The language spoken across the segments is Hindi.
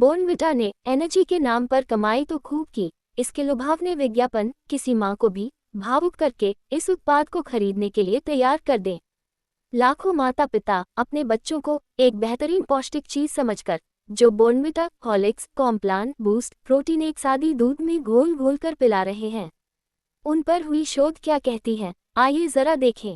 बॉर्नविटा ने एनर्जी के नाम पर कमाई तो खूब की, इसके लुभावने विज्ञापन किसी मां को भी भावुक करके इस उत्पाद को खरीदने के लिए तैयार कर दें। लाखों माता पिता अपने बच्चों को एक बेहतरीन पौष्टिक चीज समझकर, जो Bournvita, Horlicks, Complan, boost, protein एक आदि दूध में घोल घोल कर पिला रहे हैं। उन पर हुई शोध क्या कहती है, आइए जरा देखें।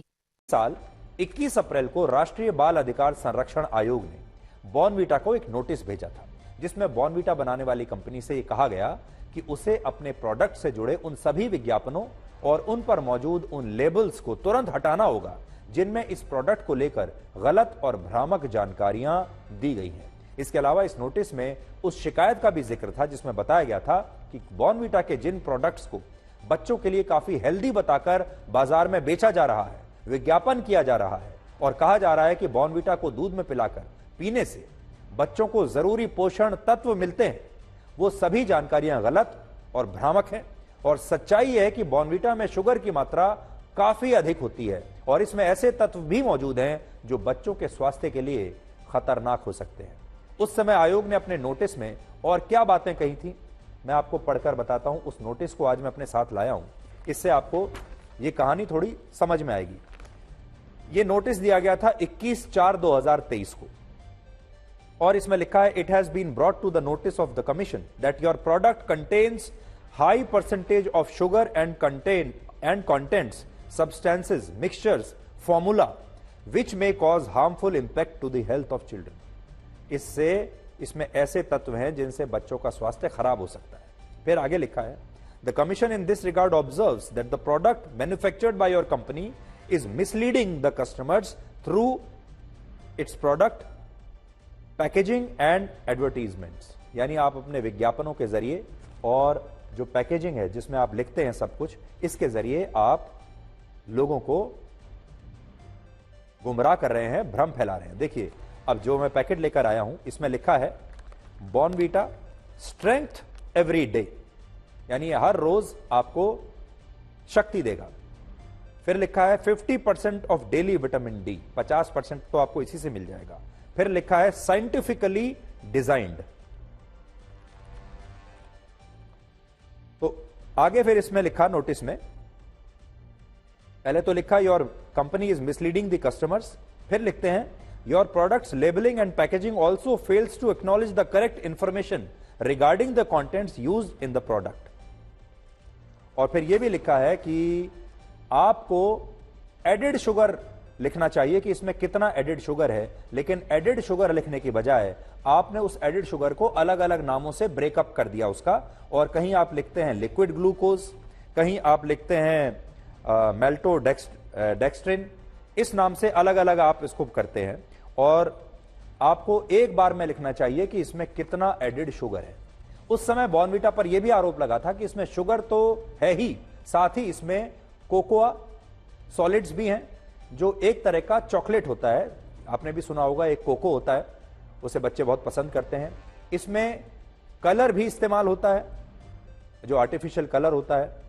साल 21 अप्रैल को राष्ट्रीय बाल अधिकार संरक्षण आयोग ने बॉर्नविटा को एक नोटिस भेजा था, जिसमें बॉर्नविटा बनाने वाली कंपनी से यह कहा गया कि उसे अपने प्रोडक्ट से जुड़े उन सभी विज्ञापनों और उन पर मौजूद उन लेबल्स को तुरंत हटाना होगा जिनमें इस प्रोडक्ट को लेकर गलत और भ्रामक जानकारियां दी गई हैं। इसके अलावा इस नोटिस में उस शिकायत का भी जिक्र था जिसमें बताया गया था कि बॉर्नविटा के जिन प्रोडक्ट्स को बच्चों के लिए काफी हेल्दी बताकर बाजार में बेचा जा रहा है, विज्ञापन किया जा रहा है और कहा जा रहा है कि बॉर्नविटा को दूध में पिलाकर पीने से बच्चों को जरूरी पोषण तत्व मिलते हैं, वो सभी जानकारियां गलत और भ्रामक हैं। और सच्चाई है कि बॉर्नविटा में शुगर की मात्रा काफी अधिक होती है और इसमें ऐसे तत्व भी मौजूद हैं जो बच्चों के स्वास्थ्य के लिए खतरनाक हो सकते हैं। उस समय आयोग ने अपने नोटिस में और क्या बातें कही थी, मैं आपको पढ़कर बताता हूं। उस नोटिस को आज मैं अपने साथ लाया हूं, इससे आपको यह कहानी थोड़ी समझ में आएगी। यह नोटिस दिया गया था 21/4/2023 को और इसमें लिखा है, it has been brought to the notice of the commission that your product contains high percentage of sugar and contents substances, mixtures, formula which may cause harmful impact to the health of children. इसमें ऐसे तत्व हैं जिनसे बच्चों का स्वास्थ्य खराब हो सकता है। फिर आगे लिखा है, The commission in this regard observes that the product manufactured by your company is misleading the customers through its product packaging and advertisements. यानी आप अपने विज्ञापनों के जरिए और जो पैकेजिंग है जिसमें आप लिखते हैं सब कुछ, इसके जरिए आप लोगों को गुमराह कर रहे हैं, भ्रम फैला रहे हैं। देखिए, अब जो मैं पैकेट लेकर आया हूं इसमें लिखा है बॉर्नविटा स्ट्रेंथ एवरी डे, यानी हर रोज आपको शक्ति देगा। फिर लिखा है 50% ऑफ डेली विटामिन डी, 50% तो आपको इसी से मिल जाएगा। फिर लिखा है साइंटिफिकली डिजाइंड। तो आगे फिर इसमें लिखा नोटिस में, पहले तो लिखा your company is misleading the customers, फिर लिखते हैं your products labelling and packaging also fails to acknowledge the correct information regarding the contents used in the product. और फिर यह भी लिखा है कि आपको एडेड शुगर लिखना चाहिए कि इसमें कितना एडेड शुगर है, लेकिन एडेड शुगर लिखने की बजाय आपने उस एडेड शुगर को अलग अलग नामों से ब्रेकअप कर दिया उसका। और कहीं आप लिखते हैं लिक्विड ग्लूकोज, कहीं आप लिखते हैं मेल्टोडेक्स्ट्रिन, इस नाम से अलग अलग आप इसको करते हैं। और आपको एक बार में लिखना चाहिए कि इसमें कितना एडेड शुगर है। उस समय बॉर्नविटा पर यह भी आरोप लगा था कि इसमें शुगर तो है ही, साथ ही इसमें कोकोआ सॉलिड्स भी हैं, जो एक तरह का चॉकलेट होता है। आपने भी सुना होगा, एक कोको होता है, उसे बच्चे बहुत पसंद करते हैं। इसमें कलर भी इस्तेमाल होता है, जो आर्टिफिशियल कलर होता है,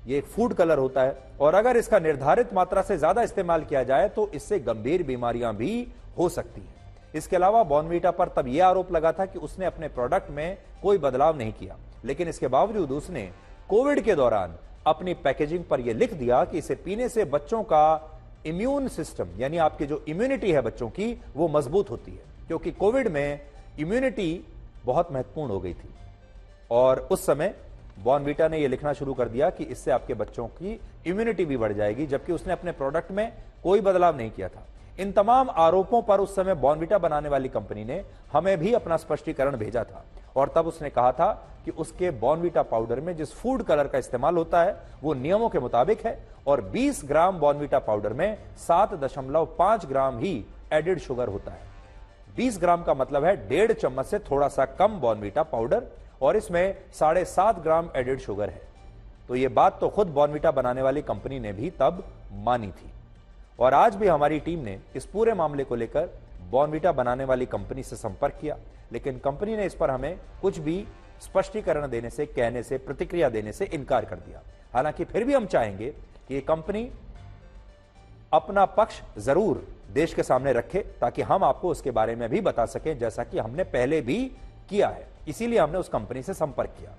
ये एक फूड कलर होता है। और अगर इसका निर्धारित मात्रा से ज्यादा इस्तेमाल किया जाए तो इससे गंभीर बीमारियां भी हो सकती हैं। इसके अलावा बॉर्नविटा पर तब यह आरोप लगा था कि उसने अपने प्रोडक्ट में कोई बदलाव नहीं किया, लेकिन इसके बावजूद उसने कोविड के दौरान अपनी पैकेजिंग पर यह लिख दिया कि इसे पीने से बच्चों का इम्यून सिस्टम, यानी आपकी जो इम्यूनिटी है बच्चों की, वो मजबूत होती है, क्योंकि कोविड में इम्यूनिटी बहुत महत्वपूर्ण हो गई थी। और उस समय बॉर्नविटा ने यह लिखना शुरू कर दिया कि इससे आपके बच्चों की इम्यूनिटी भी बढ़ जाएगी, जबकि उसने अपने प्रोडक्ट में कोई बदलाव नहीं किया था। इन तमाम आरोपों पर उस समय बॉर्नविटा बनाने वाली कंपनी ने हमें भी अपना स्पष्टीकरण भेजा था और तब उसने कहा था कि उसके बॉर्नविटा पाउडर में जिस फूड कलर का इस्तेमाल होता है वो नियमों के मुताबिक है और 20 ग्राम बॉर्नविटा पाउडर में 7.5 ग्राम ही एडेड शुगर होता है। 20 ग्राम का मतलब है 1.5 चम्मच से थोड़ा सा कम बॉर्नविटा पाउडर और इसमें 7.5 ग्राम एडेड शुगर है। तो यह बात तो खुद बॉर्नविटा बनाने वाली कंपनी ने भी तब मानी थी। और आज भी हमारी टीम ने इस पूरे मामले को लेकर बॉर्नविटा बनाने वाली कंपनी से संपर्क किया, लेकिन कंपनी ने इस पर हमें कुछ भी स्पष्टीकरण देने से, कहने से, प्रतिक्रिया देने से इनकार कर दिया। हालांकि फिर भी हम चाहेंगे कि ये कंपनी अपना पक्ष जरूर देश के सामने रखे ताकि हम आपको उसके बारे में भी बता सकें, जैसा कि हमने पहले भी किया है, इसीलिए हमने उस कंपनी से संपर्क किया।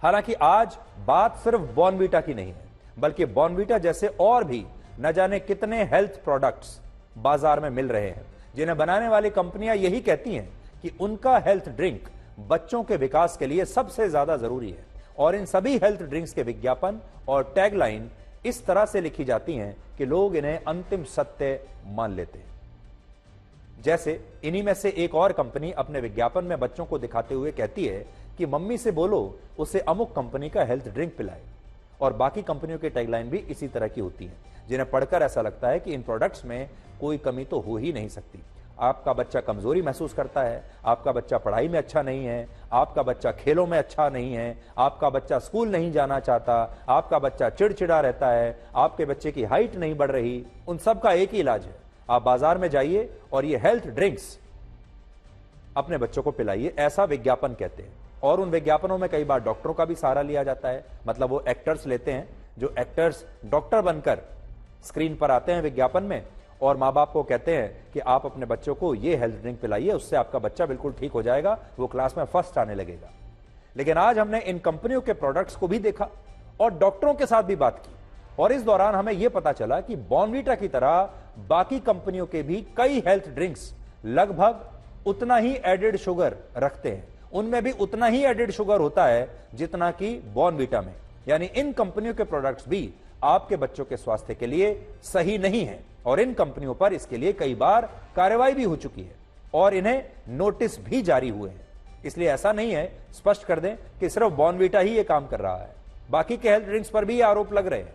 हालांकि आज बात सिर्फ बॉर्नवीटा की नहीं है, बल्कि बॉर्नवीटा जैसे और भी न जाने कितने हेल्थ प्रोडक्ट्स बाजार में मिल रहे हैं, जिन्हें बनाने वाली कंपनियां यही कहती हैं कि उनका हेल्थ ड्रिंक बच्चों के विकास के लिए सबसे ज्यादा जरूरी है। और इन सभी हेल्थ ड्रिंक्स के विज्ञापन और टैगलाइन इस तरह से लिखी जाती हैं कि लोग इन्हें अंतिम सत्य मान लेते हैं। जैसे इन्हीं में से एक और कंपनी अपने विज्ञापन में बच्चों को दिखाते हुए कहती है कि मम्मी से बोलो उसे अमुक कंपनी का हेल्थ ड्रिंक पिलाए। और बाकी कंपनियों की टैगलाइन भी इसी तरह की होती है, जिन्हें पढ़कर ऐसा लगता है कि इन प्रोडक्ट्स में कोई कमी तो हो ही नहीं सकती। आपका बच्चा कमजोरी महसूस करता है, आपका बच्चा पढ़ाई में अच्छा नहीं है, आपका बच्चा खेलों में अच्छा नहीं है, आपका बच्चा स्कूल नहीं जाना चाहता, आपका बच्चा चिड़चिड़ा रहता है, आपके बच्चे की हाइट नहीं बढ़ रही, उन सब का एक ही इलाज है, आप बाजार में जाइए और ये हेल्थ ड्रिंक्स अपने बच्चों को पिलाइए, ऐसा विज्ञापन कहते हैं। और उन विज्ञापनों में कई बार डॉक्टरों का भी सहारा लिया जाता है, मतलब वो एक्टर्स लेते हैं, जो एक्टर्स डॉक्टर बनकर स्क्रीन पर आते हैं विज्ञापन में और माँ बाप को कहते हैं कि आप अपने बच्चों को ये हेल्थ ड्रिंक पिलाइए, उससे आपका बच्चा बिल्कुल ठीक हो जाएगा, वो क्लास में फर्स्ट आने लगेगा। लेकिन आज हमने इन कंपनियों के प्रोडक्ट्स को भी देखा और डॉक्टरों के साथ भी बात की, और इस दौरान हमें यह पता चला कि बॉर्नवीटा की तरह बाकी कंपनियों के भी कई हेल्थ ड्रिंक्स लगभग उतना ही एडेड शुगर रखते हैं, उनमें भी उतना ही एडेड शुगर होता है जितना कि बॉर्नवीटा में। यानी इन कंपनियों के प्रोडक्ट्स भी आपके बच्चों के स्वास्थ्य के लिए सही नहीं है, और इन कंपनियों पर इसके लिए कई बार कार्रवाई भी हो चुकी है और इन्हें नोटिस भी जारी हुए हैं। इसलिए ऐसा नहीं है, स्पष्ट कर दें कि सिर्फ बॉर्नवीटा ही ये काम कर रहा है, बाकी के हेल्थ ड्रिंक्स पर भी ये आरोप लग रहे हैं।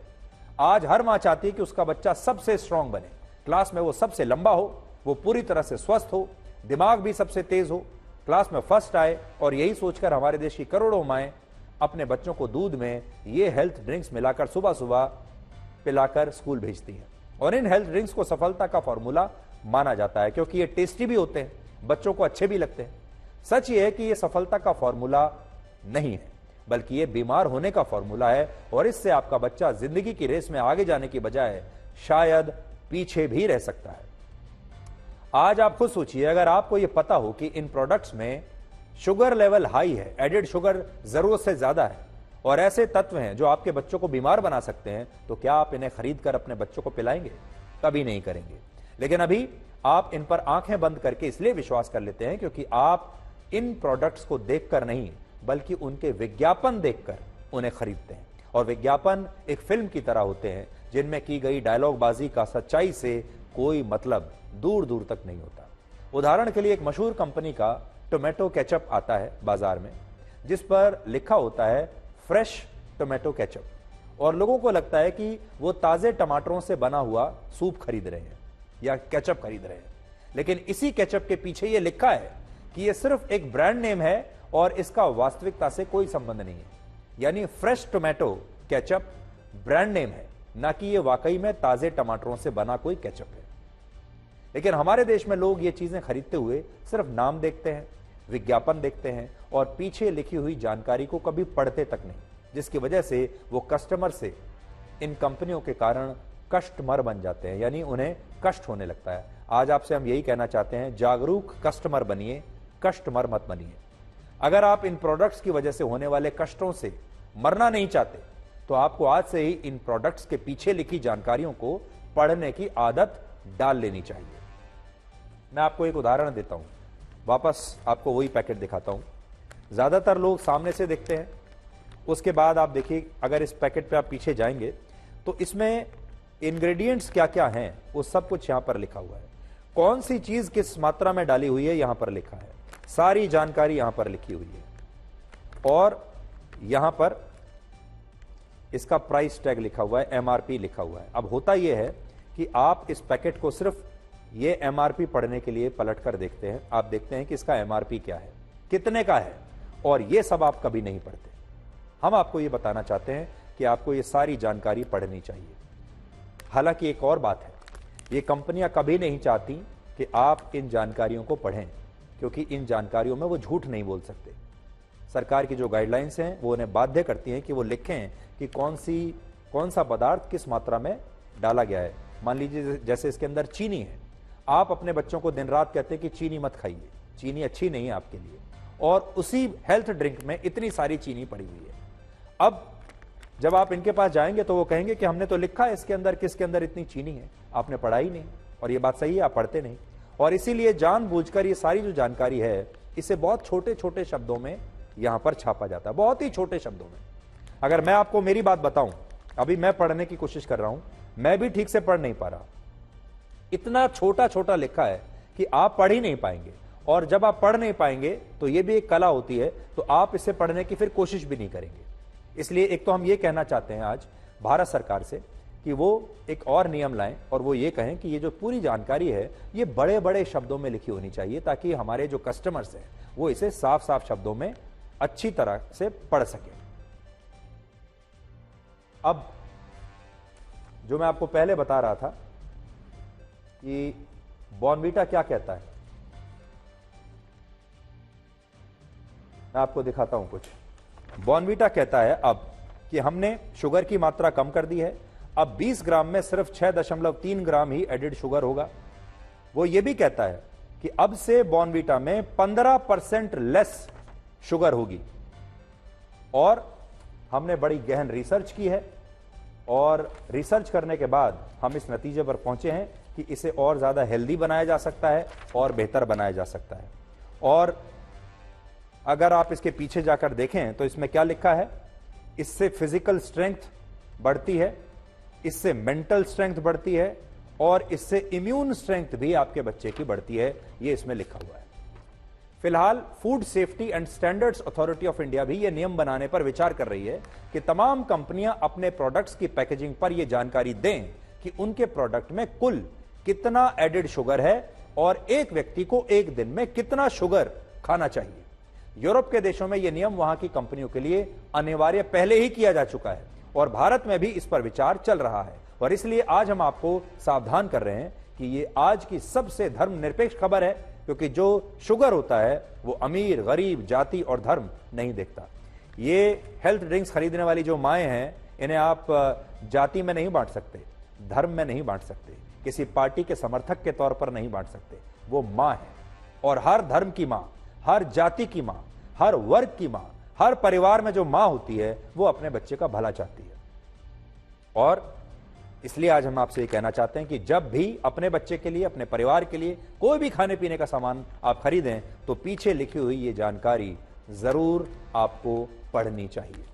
आज हर मां चाहती है कि उसका बच्चा सबसे स्ट्रांग बने, क्लास में वो सबसे लंबा हो, वो पूरी तरह से स्वस्थ हो, दिमाग भी सबसे तेज हो, क्लास में फर्स्ट आए, और यही सोचकर हमारे देश की करोड़ों माएं अपने बच्चों को दूध में ये हेल्थ ड्रिंक्स मिलाकर सुबह सुबह पिलाकर स्कूल भेजती हैं। और इन हेल्थ ड्रिंक्स को सफलता का फॉर्मूला माना जाता है, क्योंकि ये टेस्टी भी होते हैं, बच्चों को अच्छे भी लगते हैं। सच ये है कि ये सफलता का फॉर्मूला नहीं है, बल्कि ये बीमार होने का फॉर्मूला है, और इससे आपका बच्चा जिंदगी की रेस में आगे जाने की बजाय शायद पीछे भी रह सकता है। आज आप खुद सोचिए, अगर आपको यह पता हो कि इन प्रोडक्ट्स में शुगर लेवल हाई है, एडेड शुगर जरूरत से ज्यादा है, और ऐसे तत्व हैं जो आपके बच्चों को बीमार बना सकते हैं, तो क्या आप इन्हें खरीद कर अपने बच्चों को पिलाएंगे? कभी नहीं करेंगे। लेकिन अभी आप इन पर आंखें बंद करके इसलिए विश्वास कर लेते हैं क्योंकि आप इन प्रोडक्ट्स को देखकर नहीं, बल्कि उनके विज्ञापन देखकर उन्हें खरीदते हैं। और विज्ञापन एक फिल्म की तरह होते हैं, जिनमें की गई डायलॉगबाजी का सच्चाई से कोई मतलब दूर दूर तक नहीं होता। उदाहरण के लिए एक मशहूर कंपनी का टोमेटो केचप आता है बाजार में, जिस पर लिखा होता है फ्रेश टोमेटो केचप, और लोगों को लगता है कि वो ताजे टमाटरों से बना हुआ सूप खरीद रहे हैं या केचप खरीद रहे हैं। लेकिन इसी केचप के पीछे ये लिखा है कि ये सिर्फ एक ब्रांड नेम है और इसका वास्तविकता से कोई संबंध नहीं है। यानी fresh tomato ketchup brand name है, ना कि ये वाकई में ताजे टमाटरों से बना कोई केचप है। लेकिन हमारे देश में लोग ये चीजें खरीदते हुए सिर्फ नाम देखते हैं, विज्ञापन देखते हैं, और पीछे लिखी हुई जानकारी को कभी पढ़ते तक नहीं, जिसकी वजह से वो कस्टमर से इन कंपनियों के कारण कस्टमर बन जाते हैं, यानी उन्हें कष्ट होने लगता है। आज आपसे हम यही कहना चाहते हैं, जागरूक कस्टमर बनिए, कस्टमर मत बनिए। अगर आप इन प्रोडक्ट्स की वजह से होने वाले कष्टों से मरना नहीं चाहते, तो आपको आज से ही इन प्रोडक्ट्स के पीछे लिखी जानकारियों को पढ़ने की आदत डाल लेनी चाहिए। मैं आपको एक उदाहरण देता हूं, वापस आपको वही पैकेट दिखाता हूं। ज्यादातर लोग सामने से देखते हैं, उसके बाद आप देखिए, अगर इस पैकेट पे आप पीछे जाएंगे तो इसमें इंग्रेडिएंट्स क्या क्या हैं वो सब कुछ यहां पर लिखा हुआ है, कौन सी चीज किस मात्रा में डाली हुई है यहां पर लिखा है, सारी जानकारी यहां पर लिखी हुई है, और यहां पर इसका प्राइस टैग लिखा हुआ है, एमआरपी लिखा हुआ है। अब होता यह है कि आप इस पैकेट को सिर्फ ये एमआरपी पढ़ने के लिए पलट कर देखते हैं, आप देखते हैं कि इसका एमआरपी क्या है, कितने का है, और ये सब आप कभी नहीं पढ़ते। हम आपको ये बताना चाहते हैं कि आपको ये सारी जानकारी पढ़नी चाहिए। हालांकि एक और बात है, ये कंपनियां कभी नहीं चाहती कि आप इन जानकारियों को पढ़ें, क्योंकि इन जानकारियों में वो झूठ नहीं बोल सकते। सरकार की जो गाइडलाइंस हैं वो उन्हें बाध्य करती हैं कि वो लिखें कि कौन सा पदार्थ किस मात्रा में डाला गया है। मान लीजिए जैसे इसके अंदर चीनी है, आप अपने बच्चों को दिन रात कहते हैं कि चीनी मत खाइए, चीनी अच्छी नहीं है आपके लिए, और उसी हेल्थ ड्रिंक में इतनी सारी चीनी पड़ी हुई है। अब जब आप इनके पास जाएंगे तो वो कहेंगे कि हमने तो लिखा है इसके अंदर, किसके अंदर इतनी चीनी है, आपने पढ़ा ही नहीं। और ये बात सही है, आप पढ़ते नहीं, और इसीलिए जानबूझकर ये सारी जो जानकारी है इसे बहुत छोटे छोटे शब्दों में यहां पर छापा जाता है, बहुत ही छोटे शब्दों में। अगर मैं आपको मेरी बात बताऊं, अभी मैं पढ़ने की कोशिश कर रहा हूं, मैं भी ठीक से पढ़ नहीं पा रहा, इतना छोटा छोटा लिखा है कि आप पढ़ ही नहीं पाएंगे। और जब आप पढ़ नहीं पाएंगे तो यह भी एक कला होती है, तो आप इसे पढ़ने की फिर कोशिश भी नहीं करेंगे। इसलिए एक तो हम ये कहना चाहते हैं आज भारत सरकार से कि वो एक और नियम लाएं, और वो ये कहें कि ये जो पूरी जानकारी है ये बड़े बड़े शब्दों में लिखी होनी चाहिए, ताकि हमारे जो कस्टमर्स हैं वो इसे साफ साफ शब्दों में अच्छी तरह से पढ़ सकें। अब जो मैं आपको पहले बता रहा था कि बॉर्नवीटा क्या कहता है, मैं आपको दिखाता हूं कुछ। बॉर्नवीटा कहता है अब कि हमने शुगर की मात्रा कम कर दी है, अब 20 ग्राम में सिर्फ 6.3 ग्राम ही एडिड शुगर होगा। वो ये भी कहता है कि अब से बॉर्नवीटा में 15% लेस शुगर होगी। और हमने बड़ी गहन रिसर्च की है, और रिसर्च करने के बाद हम इस नतीजे पर पहुंचे हैं कि इसे और ज्यादा हेल्दी बनाया जा सकता है और बेहतर बनाया जा सकता है। और अगर आप इसके पीछे जाकर देखें तो इसमें क्या लिखा है, इससे फिजिकल स्ट्रेंथ बढ़ती है, इससे मेंटल स्ट्रेंथ बढ़ती है, और इससे इम्यून स्ट्रेंथ भी आपके बच्चे की बढ़ती है, ये इसमें लिखा हुआ है। फिलहाल food safety and standards authority of India भी यह नियम बनाने पर विचार कर रही है कि तमाम कंपनियां अपने प्रोडक्ट्स की पैकेजिंग पर यह जानकारी दें कि उनके प्रोडक्ट में कुल कितना एडेड शुगर है और एक व्यक्ति को एक दिन में कितना शुगर खाना चाहिए। यूरोप के देशों में यह नियम वहां की कंपनियों के लिए अनिवार्य पहले ही किया जा चुका है, और भारत में भी इस पर विचार चल रहा है। और इसलिए आज हम आपको सावधान कर रहे हैं कि ये आज की सबसे धर्मनिरपेक्ष खबर है, क्योंकि जो शुगर होता है वो अमीर, गरीब, जाति और धर्म नहीं देखता। ये हेल्थ ड्रिंक्स खरीदने वाली जो माएं हैं, इन्हें आप जाति में नहीं बांट सकते, धर्म में नहीं बांट सकते, किसी पार्टी के समर्थक के तौर पर नहीं बांट सकते। वो मां है, और हर धर्म की मां, हर जाति की मां, हर वर्ग की मां, हर परिवार में जो मां होती है वो अपने बच्चे का भला चाहती है। और इसलिए आज हम आपसे ये कहना चाहते हैं कि जब भी अपने बच्चे के लिए, अपने परिवार के लिए कोई भी खाने पीने का सामान आप खरीदें तो पीछे लिखी हुई ये जानकारी जरूर आपको पढ़नी चाहिए।